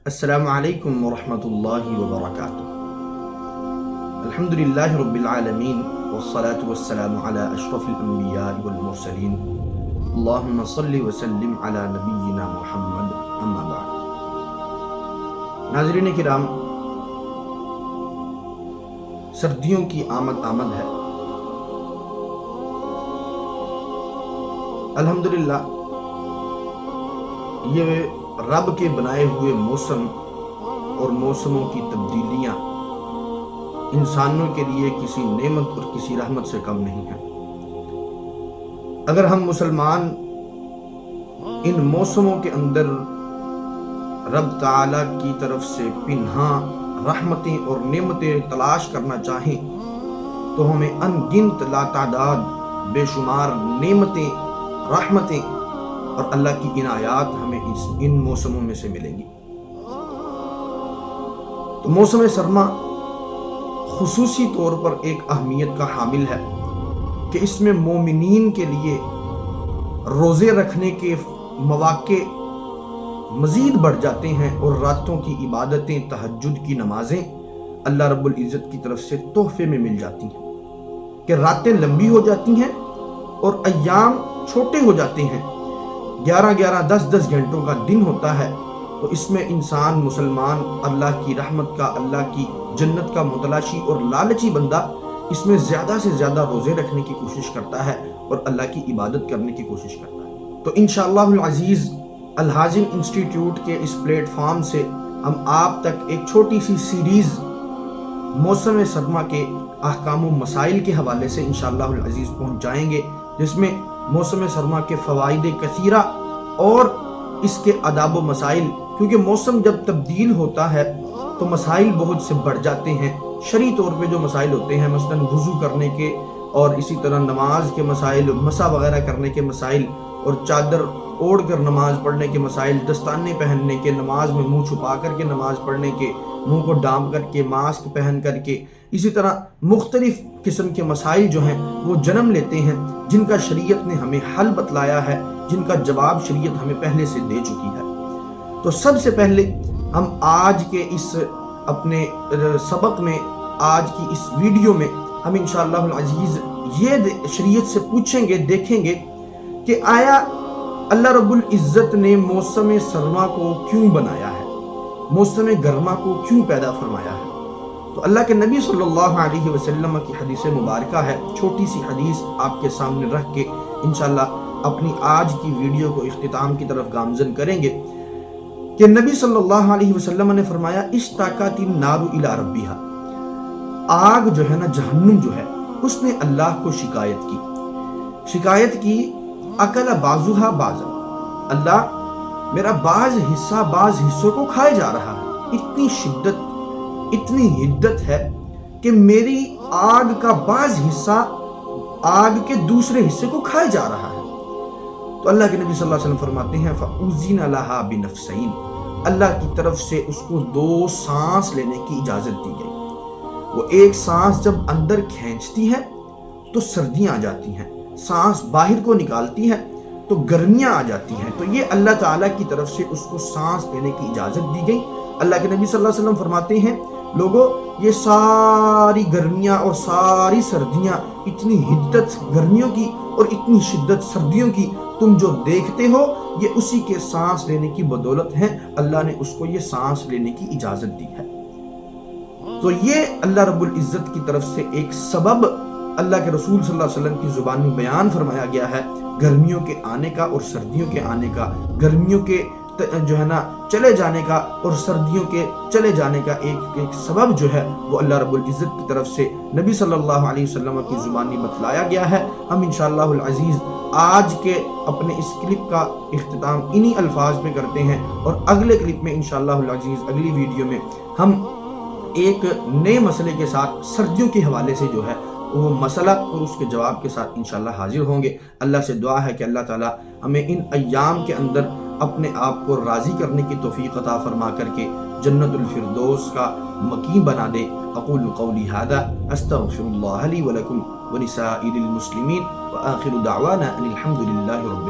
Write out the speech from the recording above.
السلام علیکم ورحمۃ اللہ وبرکاتہ۔ الحمدللہ رب العالمین والصلاة والسلام علی اشرف الانبیاء والمرسلین، اللہم صلی وسلم علی نبینا محمد، اما بعد۔ ناظرین کرام، سردیوں کی آمد ہے۔ الحمدللہ یہ رب کے بنائے ہوئے موسم اور موسموں کی تبدیلیاں انسانوں کے لیے کسی نعمت اور کسی رحمت سے کم نہیں ہیں۔ اگر ہم مسلمان ان موسموں کے اندر رب تعالی کی طرف سے پنہاں رحمتیں اور نعمتیں تلاش کرنا چاہیں تو ہمیں ان گنت لاتعداد بے شمار نعمتیں، رحمتیں اور اللہ کی عنایات ہمیں ان موسموں میں سے ملیں گی۔ تو موسم سرما خصوصی طور پر ایک اہمیت کا حامل ہے کہ اس میں مومنین کے لیے روزے رکھنے کے مواقع مزید بڑھ جاتے ہیں اور راتوں کی عبادتیں، تہجد کی نمازیں اللہ رب العزت کی طرف سے تحفے میں مل جاتی ہیں کہ راتیں لمبی ہو جاتی ہیں اور ایام چھوٹے ہو جاتے ہیں۔ 11 10 گھنٹوں کا دن ہوتا ہے، تو اس میں انسان مسلمان اللہ کی رحمت کا، اللہ کی جنت کا متلاشی اور لالچی بندہ اس میں زیادہ سے زیادہ روزے رکھنے کی کوشش کرتا ہے اور اللہ کی عبادت کرنے کی کوشش کرتا ہے۔ تو انشاءاللہ العزیز الحازم انسٹیٹیوٹ کے اس پلیٹ فارم سے ہم آپ تک ایک چھوٹی سی سیریز موسم سرما کے احکام و مسائل کے حوالے سے انشاءاللہ العزیز پہنچائیں گے، جس میں موسم سرما کے فوائد کثیرہ اور اس کے آداب و مسائل، کیونکہ موسم جب تبدیل ہوتا ہے تو مسائل بہت سے بڑھ جاتے ہیں۔ شرعی طور پہ جو مسائل ہوتے ہیں، مثلا وضو کرنے کے اور اسی طرح نماز کے مسائل، مسا وغیرہ کرنے کے مسائل اور چادر اوڑھ کر نماز پڑھنے کے مسائل، دستانے پہننے کے، نماز میں منہ چھپا کر کے نماز پڑھنے کے، منہ کو ڈانپ کر کے، ماسک پہن کر کے، اسی طرح مختلف قسم کے مسائل جو ہیں وہ جنم لیتے ہیں، جن کا شریعت نے ہمیں حل بتلایا ہے، جن کا جواب شریعت ہمیں پہلے سے دے چکی ہے۔ تو سب سے پہلے ہم آج کے اس اپنے سبق میں، آج کی اس ویڈیو میں ہم انشاءاللہ العزیز یہ شریعت سے پوچھیں گے، دیکھیں گے کہ آیا اللہ رب العزت نے موسم سرما کو کیوں بنایا ہے، موسم گرما کو کیوں پیدا فرمایا ہے۔ تو اللہ کے نبی صلی اللہ علیہ وسلم کی حدیث مبارکہ ہے، چھوٹی سی حدیث آپ کے سامنے رکھ کے انشاءاللہ اپنی آج کی ویڈیو کو اختتام کی طرف گامزن کریں گے کہ نبی صلی اللہ علیہ وسلم نے فرمایا، اشتاقت النار الی ربھا، آگ جو ہے نا، جہنم جو ہے، اس نے اللہ کو شکایت کی اکل بعضھا بعضا، اللہ میرا بعض حصہ بعض حصوں کو کھائے جا رہا ہے، اتنی شدت، اتنی حدت ہے کہ میری آگ کا بعض حصہ آگ کے دوسرے حصے کو کھائے جا رہا ہے۔ تو اللہ کے نبی صلی اللہ علیہ وسلم فرماتے ہیں، فَأُذِنَ لَهَا بِنَفْسَيْنِ، اللہ کی طرف سے اس کو 2 سانس لینے کی اجازت دی گئی۔ وہ ایک سانس جب اندر کھینچتی ہے تو سردیاں آ جاتی ہیں، سانس باہر کو نکالتی ہے تو گرمیاں آ جاتی ہیں۔ تو یہ اللہ تعالیٰ کی طرف سے اس کو سانس لینے کی اجازت دی گئی۔ اللہ کے نبی صلی اللہ علیہ وسلم فرماتے ہیں، لوگوں یہ ساری گرمیاں اور ساری سردیاں، اتنی حدت گرمیوں کی اور اتنی شدت سردیوں کی تم جو دیکھتے ہو، یہ اسی کے سانس لینے کی بدولت ہے، اللہ نے اس کو یہ سانس لینے کی اجازت دی ہے۔ تو یہ اللہ رب العزت کی طرف سے ایک سبب اللہ کے رسول صلی اللہ علیہ وسلم کی زبان میں بیان فرمایا گیا ہے، گرمیوں کے آنے کا اور سردیوں کے آنے کا، گرمیوں کے جو ہے نا چلے جانے کا اور سردیوں کے چلے جانے کا ایک سبب جو ہے وہ اللہ رب العزت کی طرف سے نبی صلی اللہ علیہ وسلم کی زبان میں بتلایا گیا ہے۔ ہم انشاءاللہ العزیز آج کے اپنے اس کلپ کا اختتام انہی الفاظ میں کرتے ہیں، اور اگلے کلپ میں انشاءاللہ العزیز، اگلی ویڈیو میں ہم ایک نئے مسئلے کے ساتھ سردیوں کے حوالے سے جو ہے وہ مسئلہ اور اس کے جواب کے ساتھ انشاءاللہ حاضر ہوں گے۔ اللہ سے دعا ہے کہ اللہ تعالیٰ ہمیں ان ایام کے اندر اپنے آپ کو راضی کرنے کی توفیق عطا فرما کر کے جنت الفردوس کا مقیم بنا دے۔ اقول قولی ھذا استغفر اللہ لی ولکم ولسائر المسلمین وآخر دعوانا ان الحمد للہ رب